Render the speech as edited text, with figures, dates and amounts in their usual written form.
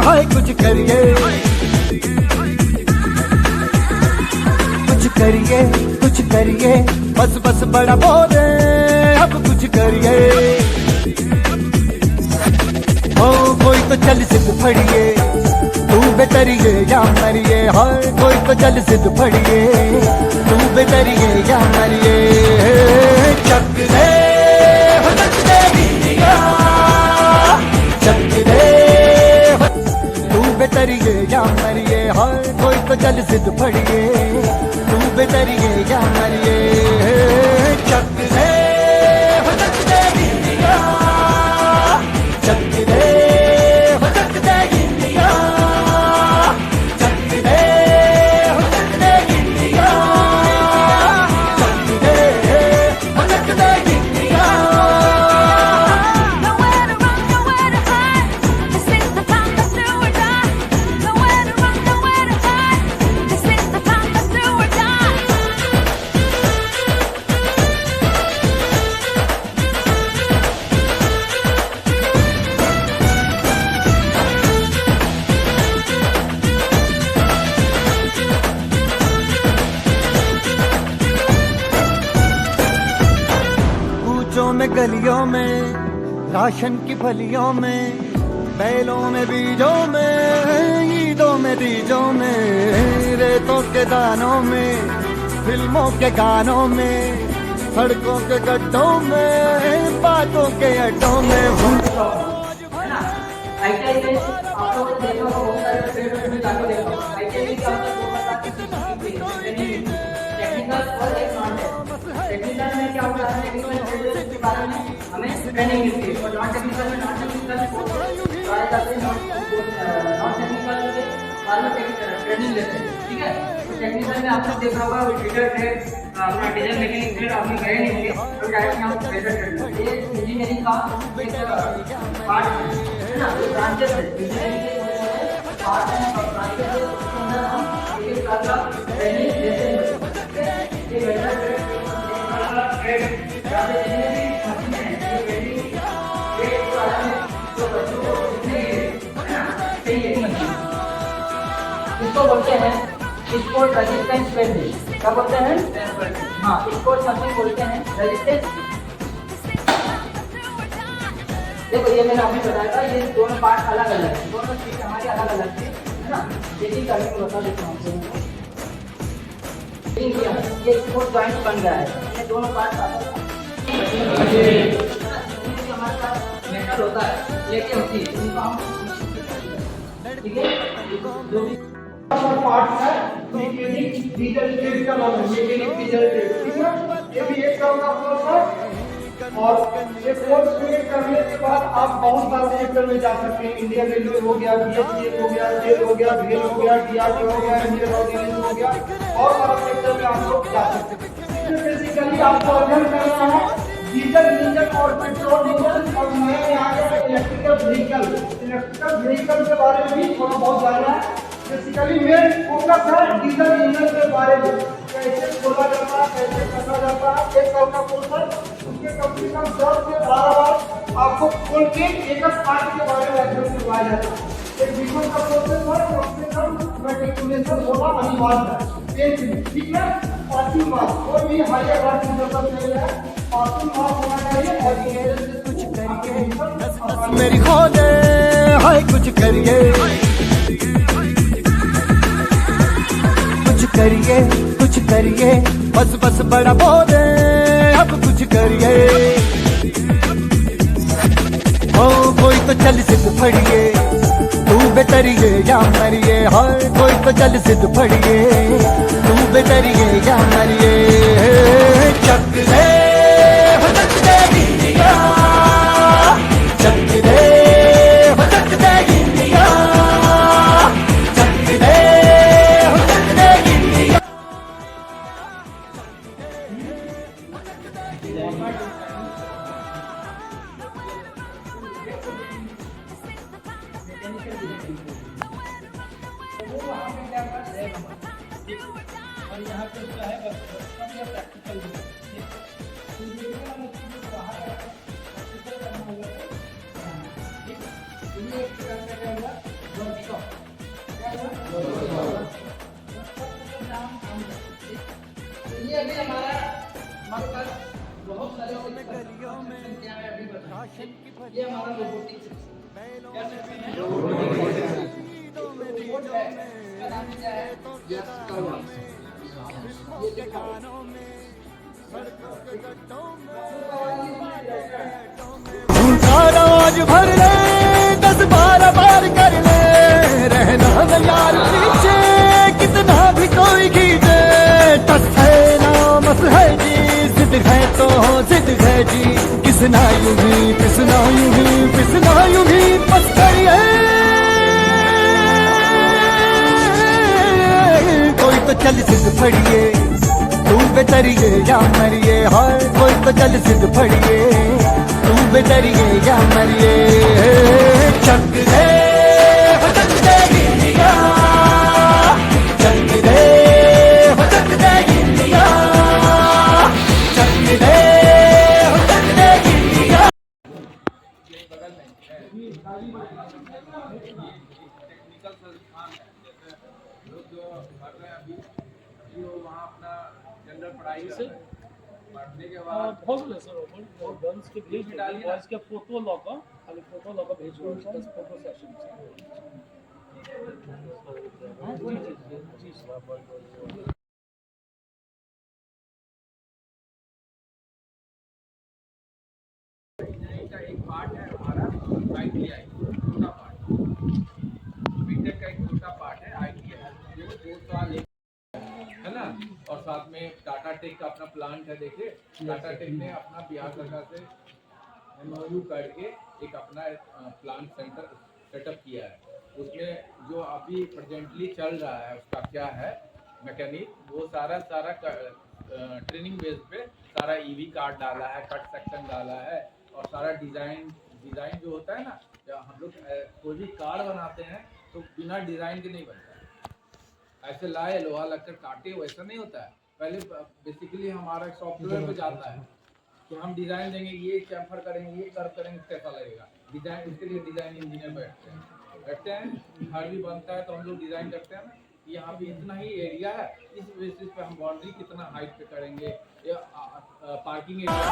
हाय कुछ करिए, कुछ करिए, बस बस बड़ा बोले, अब कुछ करिए। ओ कोई तो चल सिद्ध फड़िए, तू बेतरिए या मरिए। हाय कोई तो चल सिद्ध फड़िए, तू बेतरिए या मरिए। चक दे चक दे इंडिया, चक दे तू बेतरिए या मरिए। हाय कोई तो चल सिद्ध फड़िए, तू बेतरिए या मरिए। चक दे चक दे इंडिया, चक दे चक दे इंडिया, चक दे चक दे इंडिया, चक दे चक दे India. Nowhere to run, nowhere to hide. This is the time to do or die. Nowhere to run, nowhere to hide. This is the time to do or die. कूचों में गलियों में, राशन की फलियों में, बैलों में बीजों में, ईदों में दीजों में, रेतों के दानों में, फिल्मों के गानों में, सड़कों के गड्ढों में, बातों के अड्डों में। आईटीआई में आप लोगों ने देखा होगा बहुत सारे ट्रेड में जाकर देखा होगा। आईटीआई में क्या होता है वो बता के टेक्निकल और एक नॉन टेक्निकल में क्या होता है, टेक्निकल ट्रेड के बारे में हमें ट्रेनिंग मिलती है और नॉन टेक्निकल में नॉन टेक्निकल सारे जाते हैं नॉन टेक्निकल के बारे में ट्रेनिंग लेते हैं, ठीक है। तो टेक्निकल में आपने देखा होगा फीडर ट्रेड, अपना डीजल मैकेनिक ट्रेड आपने गए नहीं होंगे तो डायरेक्ट यहाँ फीडर ट्रेड ये इंजीनियरिंग का एक पार्ट है ना, ब्रांचेस है इंजीनियरिंग के पार्ट है और ब्रांचेस के अंदर हम एक साल का ट्रेनिंग लेते हैं। ये वेटर ट्रेड ज्यादा इंजीनियरिंग मशीन है, ये वेल्डिंग ये वाला है जो बच्चों को सीखने के लिए चाहिए मशीन। इसको बोलते हैं स्पोर्ट रेजिस्टेंस वेल्डिंग। क्या बोलते हैं? हाँ, स्पोर्ट मशीन बोलते हैं रेजिस्टेंस। देखो ये मैंने अभी बताया था, ये दोनों पार्ट अलग अलग है, दोनों चीज हमारी अलग अलग थी, है ना। यही करके मैं बता देता हूँ। ये स्पोर्ट जॉइंट बन गया है, ये दोनों पार्ट हमारे पास मेटल होता है, प्लेटें होती है, उनको हम ठीक है जो भी पार्ट है मैकेनिक डीजल ट्रेड का नाम है, मैकेनिक डीजल ट्रेड, ठीक है। ये भी एक तरह का कोर्स है और ये कोर्स क्लियर करने के बाद आप बहुत सारे सेक्टर में जा सकते हैं। इंडियन रेलवे हो गया, बीएचईएल हो गया, जेल हो गया, रेल हो गया, डीआरडीओ हो गया, इंडियन ऑर्डिनेंस हो गया और सारा सेक्टर में आप लोग जा सकते हैं। इसमें बेसिकली आपको अध्ययन करना है डीजल इंजन और पेट्रोल इंजन और नया आ गया इलेक्ट्रिकल व्हीकल। इलेक्ट्रिकल व्हीकल के बारे में भी थोड़ा बहुत जानना है। बेसिकली मेन फोकस है डीजल इंजन के बारे में, कैसे खोला जाता है, कैसे करना जाता है, एक साल का कोर्स है। उसके कम से कम 10 से 12 बार आपको खोल के एक पार्ट के बारे में अध्ययन करवाया जाता है। एक विषय का प्रोसेस है, कम से कम मैट्रिकुलेशन होना अनिवार्य है, ठीक है। 5 मार्क्स कोई भी हायर बार की जरूरत नहीं है, 5 मार्क्स होना चाहिए और ये कुछ करिए मेरी खोले, हाय कुछ करिए, कुछ करिए, बस बस बड़ा बोले, अब कुछ करिए। ओ कोई तो चल सिद्ध फड़िए, तू बेतरिए या मरिए। हाय कोई तो चल सिद्ध फड़िए, तू बेतरिए या मरिए। चक दे चक दे इंडिया, चक दे चक दे इंडिया, चक दे चक दे इंडिया। और यहाँ पे उसका है बस सब ये प्रैक्टिकल है। तो ये वाला चीज़ बाहर प्रैक्टिकल करना होगा। ठीक, तो ये एक तरह का क्या हुआ वर्कशॉप, क्या हुआ तो ये अभी हमारे पास बहुत सारे गलियों में क्या है अभी बताओ। राशन की ये हमारा रोबोटिक्स क्या सकते हैं रोबोट है रोबोट है इसका नाम क्या है यस कवर। ये जो कानों में सड़कों के गड्ढों में राज भर ले 10-12 बार कर ले रहना न यार पीछे कितना भी कोई खींचे टस है नामस है जी जिद है तो जिद है जी किसना यूं ही पिसना यूं ही पिसना यूं ही बस करिए कोई तो चल सिद्ध फड़िए तू बेतरिए या मरिए हाय कोई तो चल सिद्ध फड़िए तू बेतरिए या मरिए चक दे हो चक दे इंडिया चक दे हो चक दे इंडिया चक दे हो चक दे इंडिया। टेक्निकल संस्थान है जैसे लोग जो पढ़ रहे हैं अभी जो वहाँ अपना जनरल पढ़ाई कर रहे हैं। पढ़ने के बाद possible sir गर्ल्स के भेज देंगे बॉयज के फोटो लगा खाली फोटो लगा भेज दो 10 फोटो सेशंस जी सर इंजीनियरिंग का एक पार्ट है हमारा ITI छोटा पार्ट, बीटेक का एक छोटा पार्ट है ITI जो 2 साल है ना। और साथ में टाटा टेक का अपना प्लांट है। देखिए टाटा टेक ने अपना बिहार सरकार से MOU करके एक अपना प्लांट सेंटर सेटअप किया है। उसमें जो अभी प्रेजेंटली चल रहा है उसका क्या है मैकेनिक वो सारा ट्रेनिंग बेस पे सारा EV कार्ड डाला है, कट सेक्शन डाला है और सारा डिज़ाइन जो होता है ना, जब हम लोग कोई भी कार बनाते हैं तो बिना डिज़ाइन के नहीं बनता है। ऐसे लाए लोहा लगकर काटे वैसा नहीं होता है। पहले बेसिकली हमारा सॉफ्टवेयर पे जाता है कि हम डिज़ाइन देंगे, ये चैम्फर करेंगे, ये कर्व करेंगे, कैसा लगेगा डिज़ाइन। इसके लिए डिज़ाइन इंजीनियर बैठते हैं घर भी बनता है तो हम लोग डिज़ाइन करते हैं ना, यहाँ पे इतना ही एरिया है, इस बेसिस पे हम बाउंड्री कितना हाइट पे करेंगे या पार्किंग एरिया